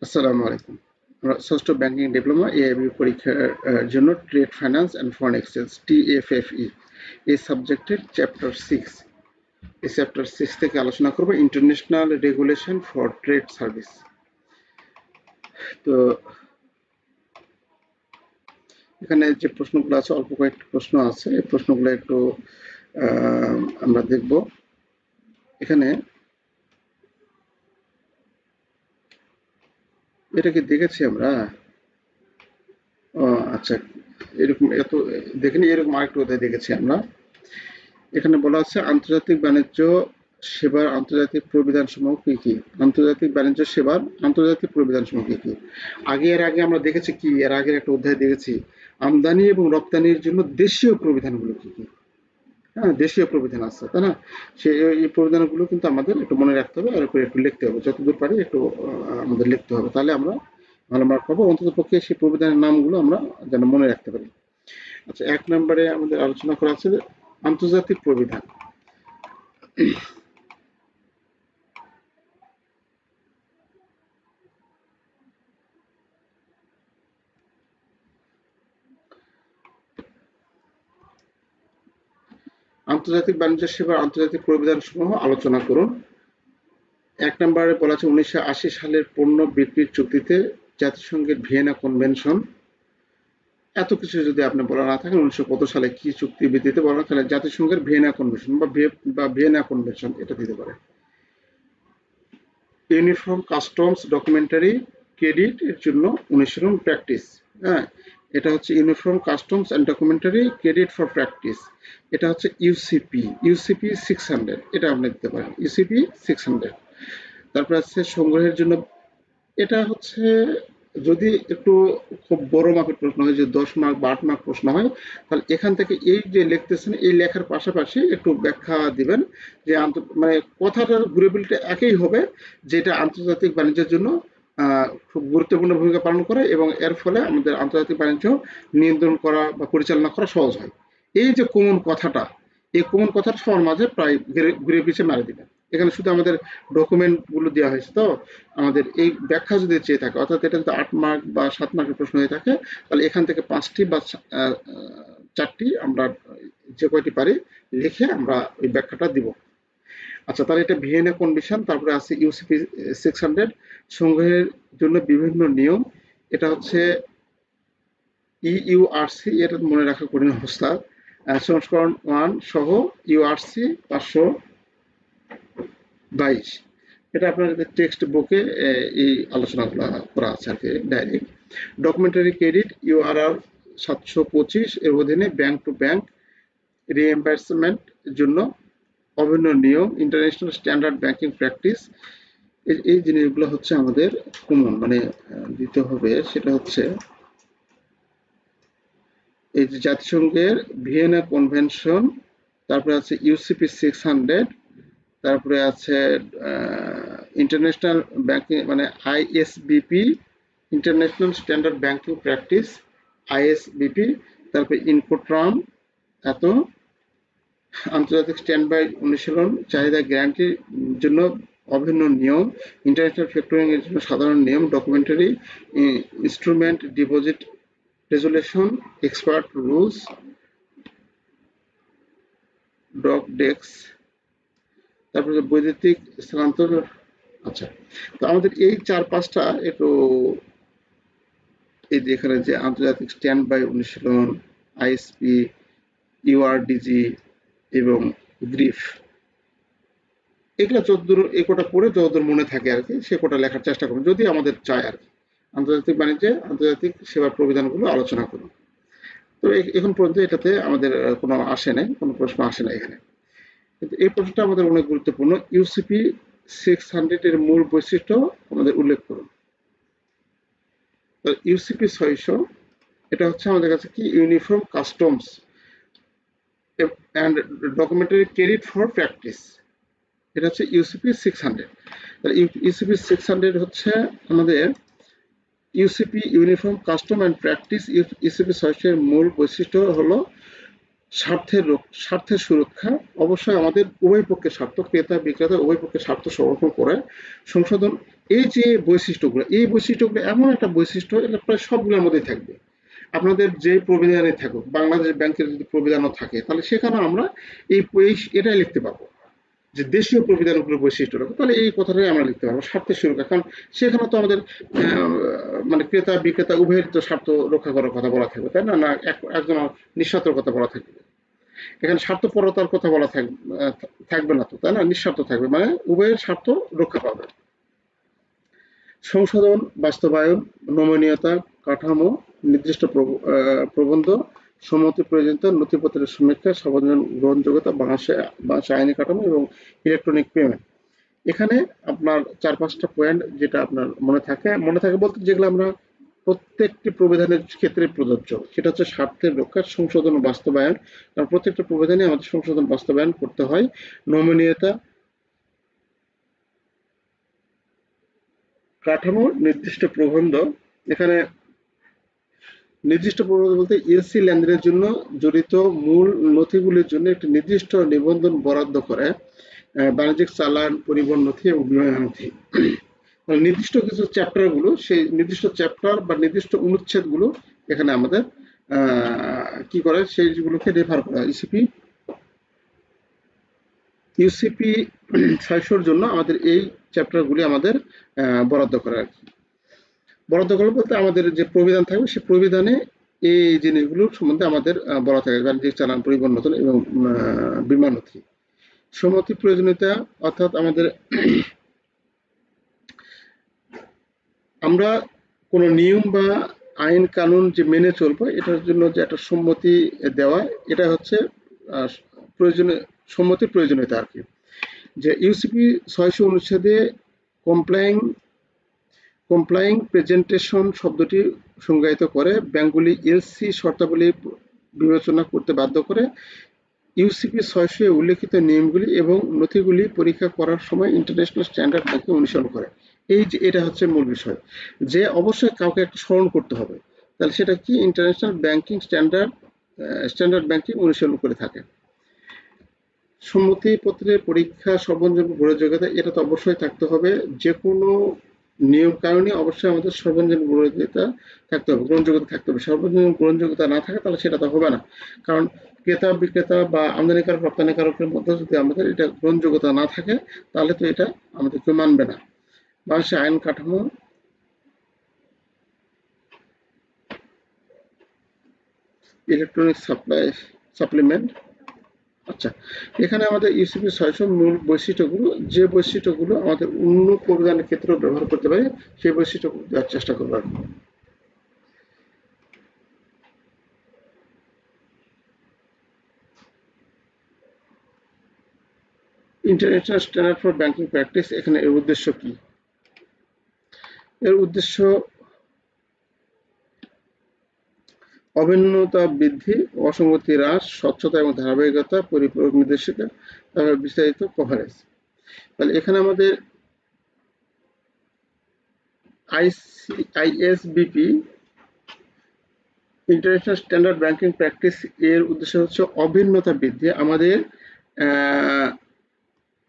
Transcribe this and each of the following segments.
আসসালামু আলাইকুম। আমরা ষষ্ঠ ব্যাংকিং ডিপ্লোমা এআইবি পরীক্ষার জন্য trade finance and foreign exchange TFFE এই সাবজেক্টের চ্যাপ্টার 6 এই চ্যাপ্টার 6 থেকে আলোচনা করব international regulation for trade service. তো এখানে যে প্রশ্নগুলো আছে অল্প কয়েকটি প্রশ্ন আছে, এই প্রশ্নগুলো একটু আমরা দেখব। এখানে এটা কি দেখেছি আমরা? ও আচ্ছা, এরকম এত দেখিনি, এরকম আরেকটু অধ্যায় দেখেছি আমরা। এখানে বলা আছে আন্তর্জাতিক বাণিজ্য সেবার আন্তর্জাতিক প্রবিধানসমূহ কি কি? আন্তর্জাতিক বাণিজ্য সেবার আন্তর্জাতিক প্রবিধানসমূহ কি কি? এর আগে আমরা দেখেছি কি, এর আগের একটা অধ্যায় দেখেছি আমদানি এবং রপ্তানির জন্য দেশীয় প্রবিধানগুলো কি কি। হ্যাঁ, দেশীয় প্রবিধান আছে, তাই না? এই প্রবিধানগুলো কিন্তু আমাদের একটু মনে রাখতে হবে, আর একটু লিখতে হবে, যতদূর পারি একটু আমাদের লিখতে হবে, তাহলে আমরা ভালো মার্ক পাবো। অন্তত পক্ষে সেই প্রবিধানের নামগুলো আমরা যেন মনে রাখতে পারি। আচ্ছা, 1 নম্বরে আমাদের আলোচনা করা আছে আন্তর্জাতিক প্রবিধান। আন্তর্জাতিক বাণিজ্য সেবার আন্তর্জাতিক প্রবিধানসমূহ আলোচনা করুন। 1 নম্বরে বলা আছে 1980 সালের পণ্য বিক্রির চুক্তিতে জাতিসংঘের ভিয়েনা কনভেনশন। এত কিছু যদি আপনি বলা না থাকেন 1900 সালে কি চুক্তি ভিত্তিতে বলা, তাহলে জাতিসংঘের ভিয়েনা কনভেনশন বা ভিয়েনা কনভেনশন এটা দিতে পারে। ইউনিফর্ম কাস্টমস ডকুমেন্টারি ক্রেডিট এর জন্য অনুশীলন প্র্যাকটিস। হ্যাঁ, এটা হচ্ছে uniform customs and documentary credit for practice. এটা হচ্ছে ইউসিপি 600, এটা আপনি দিতে পারেন, ইউসিপি 600। তারপর আছে সংগ্রহের জন্য, এটা হচ্ছে যদি একটু খুব বড় মাপের প্রশ্ন হয়, যে 10 মার্ক বা 8 মার্ক প্রশ্ন হয়, তাহলে এখান থেকে এই যে লিখতেছেন এই লেখার পাশাপাশি একটু ব্যাখ্যা দিবেন যে মানে কথাটার ঘুরেবিলিটা একই হবে, যেটা আন্তর্জাতিক বাণিজ্যের জন্য খুব গুরুত্বপূর্ণ ভূমিকা পালন করে এবং এর ফলে আমাদের আন্তর্জাতিক বাণিজ্য নিয়ন্ত্রণ করা বা পরিচালনা করা সহজ হয়। এই যে কমন কথাটা, এই কমন কথাটা সবার মাঝে প্রায় ঘুরে পিছিয়ে মারা দিবেন। এখানে শুধু আমাদের ডকুমেন্ট গুলো দেওয়া হয়েছে, তো আমাদের এই ব্যাখ্যা যদি চেয়ে থাকে, অর্থাৎ এটা যদি 8 মার্ক বা 7 মার্কের প্রশ্ন হয়ে থাকে, তাহলে এখান থেকে 5টি বা 4টি আমরা যে কয়টি পারি লিখে আমরা ওই ব্যাখ্যাটা দিব। আচ্ছা, তাহলে এটা ভিয়েনা কনভেনশন। তারপরে আছে ইউসিপি 600 সংগ্রহের জন্য বিভিন্ন নিয়ম। এটা হচ্ছে ইউআরসি, এটা মনে রাখা কঠিন অবস্থা। সংস্করণ 1 সহ ইউআরসি 522, এটা আপনার টেক্সট বুকে এই আলোচনাগুলো করা আছে আর কি, ডাইরেক্ট। ডকুমেন্টারি ক্রেডিট ইউআরআর 725 এর অধীনে ব্যাংক টু ব্যাংক রিএম্বার্সমেন্ট জন্য অভিন্ন নিয়ম, ইন্টারন্যাশনাল স্ট্যান্ডার্ড ব্যাংকিং প্র্যাকটিস। এই জিনিসগুলো হচ্ছে আমাদের কমন, মানে দিতে হবে। সেটা হচ্ছে এই যে জাতিসংঘের ভিয়েনা কনভেনশন, তারপরে আছে ইউসিপি 600, তারপরে আছে ইন্টারন্যাশনাল ব্যাংকিং মানে আইএসবিপি, ইন্টারন্যাশনাল স্ট্যান্ডার্ড ব্যাংকিং প্র্যাকটিস, আইএসবিপি। তারপরে ইনকোট্রাম, এত আন্তর্জাতিক স্ট্যান্ড বাই অনুশীলন, চাহিদা গ্যারান্টির জন্য অভিন্ন নিয়ম, ইন্টারন্যাশনাল ফ্যাক্টরিং এর জন্য সাধারণ নিয়ম, documentary instrument deposit resolution, expert rules, DOCDEX. তারপরে বৈদ্যুতিক স্থানান্তর। আচ্ছা, তো আমাদের এই 4-5টা একটু, এই যে এখানে যে আন্তর্জাতিক স্ট্যান্ড বাই অনুশীলন, আইএসপি, ইউআরডিজি এবং গ্রিফ, এগুলো যতদূর এই কোটা পড়ে যতদূর মনে থাকে আর কি, সে কোটা লেখার চেষ্টা করুন যদি আমাদের চায় আর কি। আন্তর্জাতিক বাণিজ্যে আন্তর্জাতিক সেবার প্রবিধানগুলো আলোচনা করুন। তো এখন পর্যন্ত এটাতে আমাদের কোনো আসে নাই, কোনো প্রশ্ন আসে না এখানে। কিন্তু এই প্রশ্নটা আমাদের অনেক গুরুত্বপূর্ণ। ইউসিপি 600 এর মূল বৈশিষ্ট্য আমাদের উল্লেখ করুন। ইউসিপি 600, এটা হচ্ছে আমাদের কাছে কি, uniform customs and documentary credit for practice. এটা হচ্ছে ইউসিপি 600। তাহলে ইউসিপি 600 হচ্ছে আমাদের UCP uniform custom and practice. UCP 600 এর মূল বৈশিষ্ট্য হলো স্বার্থের সুরক্ষা অবশ্যই আমাদের উভয় পক্ষের স্বার্থ, ক্রেতা বিক্রেতা উভয় পক্ষের স্বার্থ সংরক্ষণ করে সংশোধন। এই যে বৈশিষ্ট্যগুলো, এই বৈশিষ্ট্যগুলো এমন একটা বৈশিষ্ট্য, এটা প্রায় সবগুলোর মধ্যেই থাকবে। আপনাদের যে প্রবিধানে থাকুক, বাংলাদেশ ব্যাংকের যদি প্রবিধানও থাকে, তাহলে সেখানে আমরা এটাই লিখতে পারবো যে দেশীয় প্রবিধানগুলোর বৈশিষ্ট্য রাখবো, তাহলে এই কথাটাই আমরা লিখতে পারবো, স্বার্থের সুরক্ষা। কারণ সেখানে তো আমাদের মানে ক্রেতা বিক্রেতা উভয়ের তো স্বার্থ রক্ষা করার কথা বলা থাকবে, তাই না? না একজন নিঃস্বার্থর কথা বলা থাকবে? এখানে স্বার্থপরতার কথা বলা থাকবে না তো, তাই না? নিঃস্বার্থ থাকবে, মানে উভয়ের স্বার্থ রক্ষা পাবে। সংশোধন, বাস্তবায়ন, নমনীয়তা, কাঠামো, নির্দিষ্ট প্রবন্ধ, সম্মতি প্রয়োজনীয়তা, নথিপত্রের সমীক্ষা, সার্বজনীন গ্রহণযোগ্যতা, বাংলাদেশে আইনি কাঠামো এবং ইলেকট্রনিক পেমেন্ট। এখানে আপনার 4-5টা পয়েন্ট যেটা আপনার মনে থাকে বলতে, যেগুলো আমরা প্রত্যেকটি প্রবিধানের ক্ষেত্রে প্রযোজ্য, সেটা হচ্ছে স্বার্থের রক্ষা, সংশোধন ও বাস্তবায়ন। কারণ প্রত্যেকটা প্রবিধানে আমাদের সংশোধন বাস্তবায়ন করতে হয়। নমনীয়তা, কাঠামো, নির্দিষ্ট প্রবন্ধ। এখানে নির্দিষ্ট প্রবন্ধ বলতে এলসি লেনদেনের জন্য জড়িত মূল নথিগুলির জন্য একটি নির্দিষ্ট নিবন্ধন বরাদ্দ করে বাণিজ্যিক চালান, পরিবহন নথি এবং বিমা নথি। নির্দিষ্ট কিছু চ্যাপ্টারগুলো, সেই নির্দিষ্ট চ্যাপ্টার বা নির্দিষ্ট অনুচ্ছেদগুলো এখানে আমাদের কি করে, সেইগুলোকে রেফার করা। ইউসিপি 600-র জন্য আমাদের এই চ্যাপ্টারগুলি আমাদের বরাদ্দ করা আর কি। বরাদ্দ করা বলতে আমাদের যে প্রবিধান থাকবে, সেই প্রবিধানে এই জিনিসগুলোর সম্বন্ধে আমাদের বলা থাকে, বাণিজ্যিক চালান, পরিবহন নথি এবং বিমা নথি। সম্মতি প্রয়োজনীয়তা, অর্থাৎ আমাদের আমরা কোনো নিয়ম বা আইন কানুন যে মেনে চলবো, এটার জন্য যে একটা সম্মতি দেওয়া, এটা হচ্ছে প্রয়োজনীয় সম্মতির প্রয়োজনীয়তা আর কি। যে ইউসিপি 600 অনুচ্ছেদে কমপ্লাইং প্রেজেন্টেশন শব্দটি সংজ্ঞায়িত করে ব্যাংকগুলি এলসি শর্তাবলী বিবেচনা করতে বাধ্য করে। ইউসিপি 600 এ উল্লেখিত নিয়মগুলি এবং নথিগুলি পরীক্ষা করার সময় ইন্টারন্যাশনাল স্ট্যান্ডার্ড ব্যাংকে অনুসরণ করে। এই যে এটা হচ্ছে মূল বিষয়, যে অবশ্যই কাউকে একটা স্মরণ করতে হবে, তাহলে সেটা কি, ইন্টারন্যাশনাল ব্যাংকিং স্ট্যান্ডার্ড ব্যাংকিং অনুসরণ করে থাকে। সম্মতিপত্রের পরীক্ষা, সর্বজনীন গ্রহণযোগ্যতা, এটা তো অবশ্যই থাকতে হবে। যে কোনো নিয়ম কানুনে অবশ্যই আমাদের সর্বজনীন গ্রহণযোগ্যতা থাকতে হবে, গ্রহণযোগ্যতা থাকতে হবে। সর্বজনীন গ্রহণযোগ্যতা না থাকে তাহলে সেটা তো হবে না। কারণ ক্রেতা বিক্রেতা বা আমদানিকারক রপ্তানিকারকের মধ্যে যদি আমাদের এটা গ্রহণযোগ্যতা না থাকে, তাহলে তো এটা আমাদের কেউ মানবে না। বাংলাদেশের আইন কাঠামো, ইলেকট্রনিক সাপ্লিমেন্ট। আচ্ছা, এখানে আমাদের ইউসিপি 600 মূল বৈশিষ্ট্যগুলো, যে বৈশিষ্ট্যগুলো আমাদের অন্য প্রবিধানের ক্ষেত্রেও ব্যবহার করতে পারে, সেই বৈশিষ্ট্যগুলো দেওয়ার চেষ্টা করবো আর কি। International standard for banking practice, এখানে এর উদ্দেশ্য কি? এর উদ্দেশ্য অভিন্নতা বৃদ্ধি, অসঙ্গতি হ্রাস, স্বচ্ছতা এবং ধারাবাহিকতা, পরিপূরক নির্দেশিকা, তারপরে বিস্তারিত কভারেজ। তাহলে এখানে আমাদের আইএসবিপি ইন্টারন্যাশনাল স্ট্যান্ডার্ড ব্যাংকিং প্র্যাকটিস, এর উদ্দেশ্য হচ্ছে অভিন্নতা বৃদ্ধি। আমাদের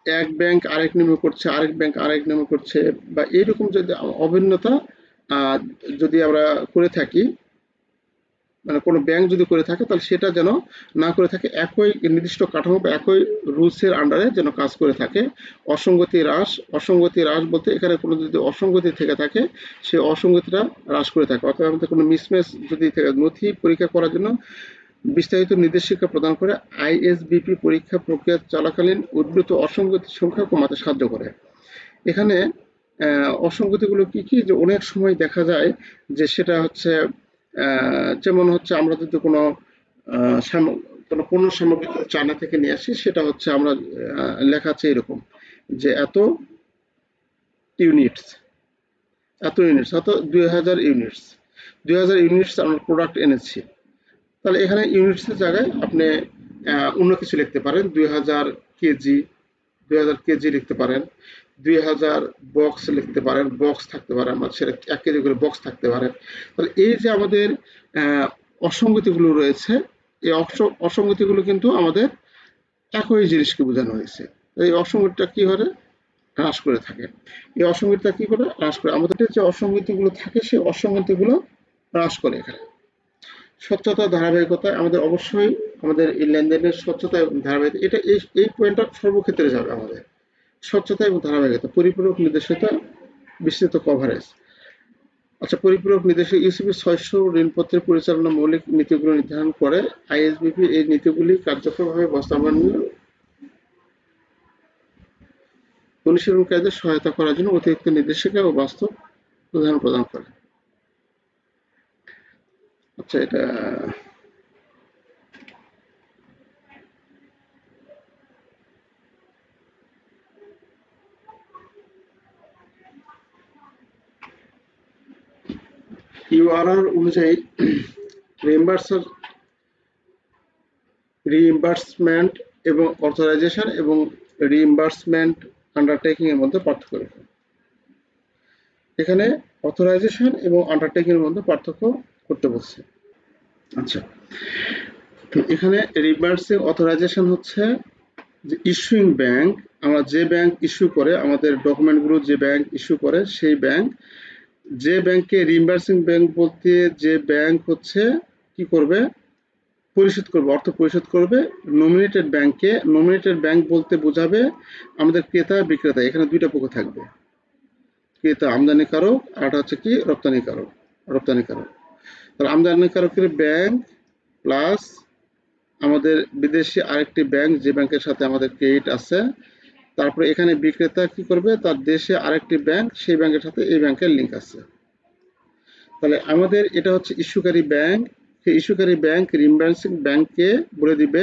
এক ব্যাংক আরেক নিয়মে করছে, আরেক ব্যাংক আরেক নিয়মে করছে, বা এইরকম যদি অভিন্নতা যদি আমরা করে থাকি, মানে কোনো ব্যাংক যদি করে থাকে, তাহলে সেটা যেন না করে থাকে, একই নির্দিষ্ট কাঠামো বা একই রুলসের আন্ডারে যেন কাজ করে থাকে। অসঙ্গতি হ্রাস বলতে এখানে কোনো যদি অসঙ্গতি থেকে থাকে, সেই অসঙ্গতিটা হ্রাস করে থাকে। অর্থাৎ আমাদের কোনো মিসম্যাচ যদি থাকে, নথি পরীক্ষা করার জন্য বিস্তারিত নির্দেশিকা প্রদান করে। আইএসবিপি পরীক্ষা প্রক্রিয়া চলাকালীন উদ্ভূত অসঙ্গতির সংখ্যা কমাতে সাহায্য করে। এখানে অসঙ্গতিগুলো কি কি, যে অনেক সময় দেখা যায় যে সেটা হচ্ছে যেমন হচ্ছে আমরা যদি কোনো পণ্য সামগ্রী চায়না থেকে নিয়ে আসি, সেটা হচ্ছে আমরা লেখা আছে এরকম যে ইউনিটস অত 2000 ইউনিটস আমরা প্রোডাক্ট এনেছি। তাহলে এখানে ইউনিটসের জায়গায় আপনি অন্য কিছু লিখতে পারেন, 2000 কেজি লিখতে পারেন, 2000 বক্স লিখতে পারেন, বক্স থাকতে পারে, আমার সেটা 1 কেজি করে বক্স থাকতে পারে। তাহলে এই যে আমাদের অসঙ্গতিগুলো রয়েছে, এই অসঙ্গতিগুলো কিন্তু আমাদের একই জিনিসকে বোঝানো হয়েছে। এই অসঙ্গতিটা কি করে হ্রাস করে থাকে, এই অসঙ্গতিটা কি করে হ্রাস করে, আমাদের যে অসঙ্গতিগুলো থাকে সেই অসঙ্গতিগুলো হ্রাস করে। এখানে স্বচ্ছতা ধারাবাহিকতা আমাদের অবশ্যই আমাদের এই লেনদেনের স্বচ্ছতা এবং ধারাবাহিকতা, এটা এই পয়েন্টটা সর্বক্ষেত্রে যাবে আমাদের। স্বচ্ছতা এবং ধারাবাহিকতা, পরিপূরক নির্দেশিত বিস্তৃত কভারেজ। আচ্ছা, পরিপূরক নির্দেশক ইউসিবি 600 ঋণপত্রের পরিচালনা মৌলিক নীতিগুলো নির্ধারণ করে। আইএসবিপি এই নীতিগুলি কার্যকরভাবে বাস্তবায়নে অনুশীলনকারীদের সহায়তা করার জন্য অতিরিক্ত নির্দেশিকা ও বাস্তব উদাহরণ প্রদান করে। আচ্ছা, এটা ইউআরআর অনুযায়ী রিইম্বার্সমেন্ট এবং অথরাইজেশন এবং রিইম্বার্সমেন্ট আন্ডারটেকিং এর মধ্যে পার্থক্য রেখে এখানে অথরাইজেশন এবং আন্ডারটেকিং এর মধ্যে পার্থক্য করতে বলছে। আচ্ছা, তো এখানে রিইম্বার্সিং অথরাইজেশন হচ্ছে যে ইস্যুইং ব্যাংক, আমরা যে ব্যাংক ইস্যু করে, আমাদের ডকুমেন্টগুলো যে ব্যাংক ইস্যু করে সেই ব্যাংক, যে ব্যাংকে রিইম্বার্সিং ব্যাংক বলতে যে ব্যাংক হচ্ছে কি করবে, পরিশোধ করবে, অর্থ পরিশোধ করবে নমিনেটেড ব্যাংকে। নমিনেটেড ব্যাংক বলতে বোঝাবে আমাদের ক্রেতা বিক্রেতা, এখানে দুইটা পক্ষ থাকবে, ক্রেতা আমদানিকারক আর একটা হচ্ছে কি রপ্তানিকারক। তাহলে আমদানিকারকের ব্যাংক প্লাস আমাদের বিদেশি আরেকটি ব্যাংক যে ব্যাংকের সাথে আমাদের ক্রেডিট আছে, তারপরে এখানে বিক্রেতা কি করবে, তার দেশে আরেকটি ব্যাংক, সেই ব্যাংকের সাথে এই ব্যাংকের লিঙ্ক আছে। তাহলে আমাদের এটা হচ্ছে ইস্যুকারী ব্যাংক, সেই ইস্যুকারী ব্যাংক রিইম্বার্সিং ব্যাংককে বলে দিবে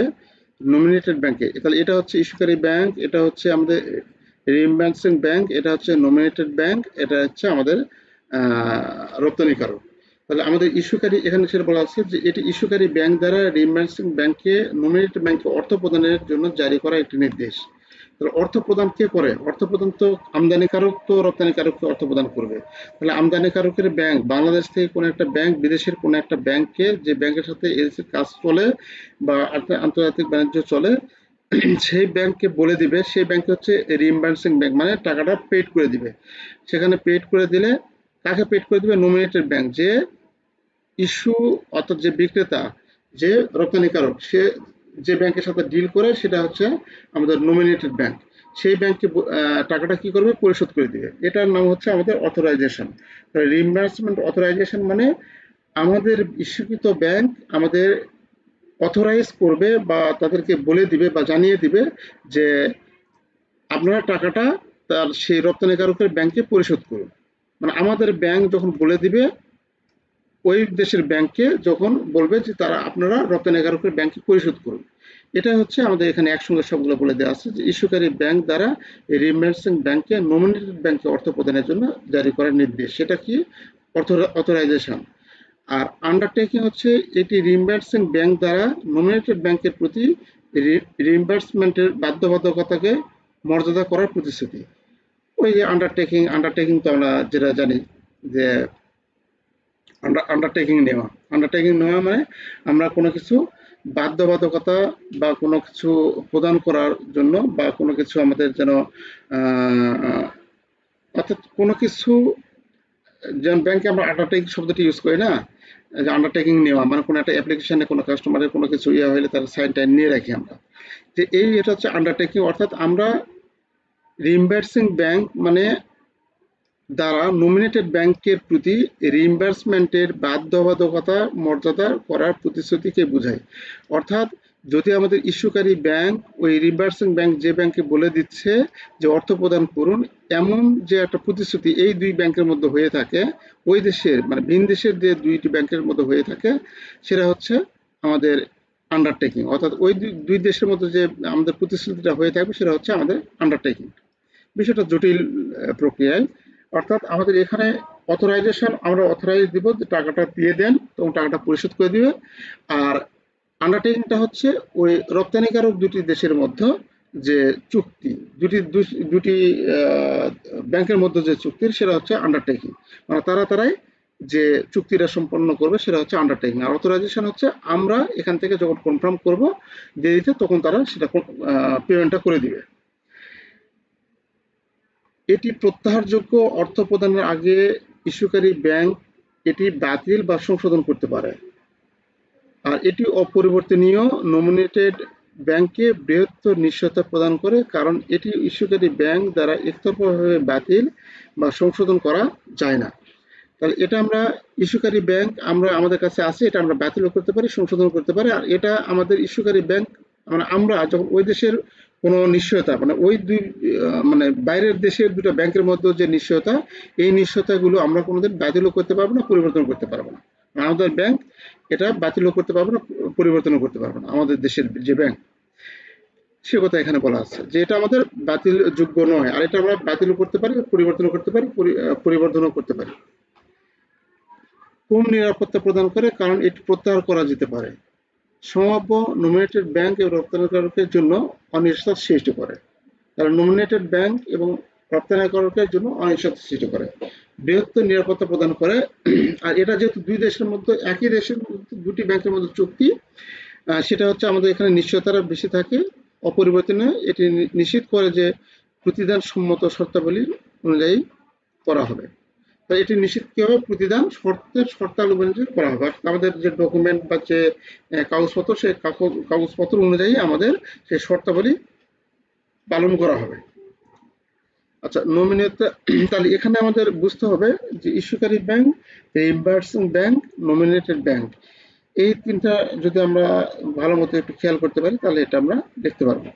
নমিনেটেড ব্যাংকে। তাহলে এটা হচ্ছে ইস্যুকারী ব্যাংক, এটা হচ্ছে আমাদের রিইম্বার্সিং ব্যাংক, এটা হচ্ছে নমিনেটেড ব্যাংক, এটা হচ্ছে আমাদের রপ্তানিকারক। তাহলে আমাদের ইস্যুকারী, এখানে সেটা বলা আছে যে এটি ইস্যুকারী ব্যাংক দ্বারা রিইম্বার্সিং ব্যাংকে নমিনেটেড ব্যাংকে অর্থ প্রদানের জন্য জারি করা একটি নির্দেশ। তাহলে অর্থ প্রদান কে করে, অর্থ প্রদান তো আমদানিকারক তো রপ্তানিকারককে অর্থ প্রদান করবে। তাহলে আমদানিকারকের ব্যাংক বাংলাদেশ থেকে কোনো একটা ব্যাংক বিদেশের কোনো একটা ব্যাংকে, যে ব্যাংকের সাথে এলসির কাজ চলে বা আন্তর্জাতিক বাণিজ্য চলে, সেই ব্যাংককে বলে দিবে, সেই ব্যাংক হচ্ছে রিইম্বার্সিং ব্যাংক, মানে টাকাটা পেড করে দিবে। সেখানে পেড করে দিলে কাকে পেড করে দিবে, নমিনেটেড ব্যাংক, যে ইস্যু অর্থাৎ যে বিক্রেতা, যে রপ্তানিকারক, সে যে ব্যাংকের সাথে ডিল করে সেটা হচ্ছে আমাদের নমিনেটেড ব্যাংক, সেই ব্যাংকে টাকাটা কি করবে, পরিশোধ করে দিবে। এটার নাম হচ্ছে আমাদের অথরাইজেশন। রিইম্বার্সমেন্ট অথরাইজেশন মানে আমাদের ইস্যুকৃত ব্যাংক আমাদের অথরাইজ করবে বা তাদেরকে বলে দিবে বা জানিয়ে দিবে যে আপনারা টাকাটা তার সেই রপ্তানিকারকের ব্যাংকে পরিশোধ করুন। মানে আমাদের ব্যাংক যখন বলে দিবে ওই দেশের ব্যাংকে, যখন বলবে যে তারা আপনারা রপ্তানিকারকের ব্যাংকে পরিশোধ করুন। এটা হচ্ছে আমাদের এখানে একসঙ্গে সবগুলো বলে দেওয়া আছে যে ইস্যুকারী ব্যাংক দ্বারা রিইম্বার্সিং ব্যাংকে নমিনেটেড ব্যাংকে অর্থ প্রদানের জন্য জারি করার নির্দেশ, সেটা কি অথরাইজেশন। আর আন্ডারটেকিং হচ্ছে এটি রিইম্বার্সিং ব্যাংক দ্বারা নমিনেটেড ব্যাংকের প্রতি রিইম্বার্সমেন্টের বাধ্যবাধকতাকে মর্যাদা করার প্রতিশ্রুতি। ওই যে আন্ডারটেকিং তো আমরা যেটা জানি যে আন্ডারটেকিং নেওয়া মানে আমরা কোনো কিছু বাধ্যবাধকতা বা কোনো কিছু প্রদান করার জন্য বা কোনো কিছু আমাদের যেন অর্থাৎ কোনো কিছু, যেমন ব্যাংকে আমরা আন্ডারটেকিং শব্দটি ইউজ করি না, যে আন্ডারটেকিং নেওয়া মানে কোনো একটা অ্যাপ্লিকেশনে কোনো কাস্টমারের কোনো কিছু হলে তার সাইন টাইন নিয়ে রাখি আমরা, যে এটা হচ্ছে আন্ডারটেকিং। অর্থাৎ আমরা রিইম্বার্সিং ব্যাংক মানে দ্বারা নমিনেটেড ব্যাংকের প্রতি রিইম্বার্সমেন্টের বাধ্যবাধকতা মর্যাদা করার প্রতিশ্রুতিকে বোঝায়। অর্থাৎ যদি আমাদের ইস্যুকারী ব্যাংক ওই রিইম্বার্সিং ব্যাংক যে ব্যাংকে বলে দিচ্ছে যে অর্থ প্রদান করুন, এমন যে একটা প্রতিশ্রুতি এই দুই ব্যাংকের মধ্যে হয়ে থাকে, ওই দেশের মানে ভিন দেশের যে দুইটি ব্যাংকের মধ্যে হয়ে থাকে, সেটা হচ্ছে আমাদের আন্ডারটেকিং। অর্থাৎ ওই দুই দেশের মধ্যে যে আমাদের প্রতিশ্রুতিটা হয়ে থাকবে সেটা হচ্ছে আমাদের আন্ডারটেকিং। বিষয়টা জটিল প্রক্রিয়ায়। অর্থাৎ আমাদের এখানে অথরাইজেশন, আমরা অথরাইজ দিব যে টাকাটা দিয়ে দেন এবং টাকাটা পরিশোধ করে দিবে। আর আন্ডারটেকিংটা হচ্ছে ওই রপ্তানিকারক দুটি দেশের মধ্যে যে চুক্তি, দুটি ব্যাংকের মধ্যে যে চুক্তি, সেটা হচ্ছে আন্ডারটেকিং। মানে তারাই যে চুক্তিটা সম্পন্ন করবে সেটা হচ্ছে আন্ডারটেকিং, আর অথরাইজেশন হচ্ছে আমরা এখান থেকে যখন কনফার্ম করব দেরিতে তখন তারা সেটা পেমেন্টটা করে দিবে। এটি প্রত্যাহারযোগ্য অর্থ প্রদানের আগে ইস্যুকারী ব্যাংক এটি বাতিল বা সংশোধন করতে পারে। আর এটি অপরিবর্তনীয় নমিনেটেড ব্যাংককে বৃহত্তর নিশ্চয়তা প্রদান করে, কারণ এটি ইস্যুকারী ব্যাংক দ্বারা একতরফাভাবে বাতিল বা সংশোধন করা যায় না। তাহলে এটা আমরা ইস্যুকারী ব্যাংক আমরা আমাদের কাছে আছে, এটা আমরা বাতিলও করতে পারি, সংশোধন করতে পারি। আর এটা আমাদের ইস্যুকারী ব্যাংক মানে আমরা যখন ওই দেশের কোনো নিশ্চয়তা মানে ওই দুই মানে বাইরের দেশের দুটো ব্যাংকের মধ্যে যে নিশ্চয়তা, এই নিশ্চয়তাগুলো আমরা কোনোদিন বাতিলও করতে পারবো না, পরিবর্তন করতে পারবো না। আমাদের ব্যাংক এটা বাতিলও করতে পারবো না, পরিবর্তনও করতে পারবো না। আমাদের দেশের যে ব্যাংক সে কথা এখানে বলা আছে যে এটা আমাদের বাতিল যোগ্য নয়, আর এটা আমরা বাতিলও করতে পারি, পরিবর্তনও করতে পারি, পরিবর্তনও করতে পারি। কম নিরাপত্তা প্রদান করে কারণ এটি প্রত্যাহার করা যেতে পারে। সম্ভাব্য নমিনেটেড ব্যাংক এবং রপ্তানিকারকের জন্য অনিশ্চয়তা সৃষ্টি করে। কারণ নমিনেটেড ব্যাংক এবং রপ্তানিকারকের জন্য অনিশ্চয়তা সৃষ্টি করে। বৃহত্তর নিরাপত্তা প্রদান করে। আর এটা যেহেতু দুই দেশের মধ্যে একই দেশের মধ্যে দুটি ব্যাংকের মধ্যে চুক্তি, সেটা হচ্ছে আমাদের এখানে নিশ্চয়তাটা বেশি থাকে। অপরিবর্তনীয় এটি নিশ্চিত করে যে প্রতিদান সম্মত শর্তাবলী অনুযায়ী করা হবে। তো এটি নিশ্চিত কি হবে, প্রতিদান শর্তাবলী অনুযায়ী করা হবে। আমাদের যে ডকুমেন্ট বা যে কাগজপত্র সেই কাগজপত্র অনুযায়ী আমাদের সেই শর্তাবলী পালন করা হবে। আচ্ছা, নমিনেট তাহলে এখানে আমাদের বুঝতে হবে যে ইস্যুকারী ব্যাংক, রিইম্বার্সিং ব্যাংক, নমিনেটেড ব্যাংক, এই তিনটা যদি আমরা ভালো মতো একটু খেয়াল করতে পারি তাহলে এটা আমরা দেখতে পারবো।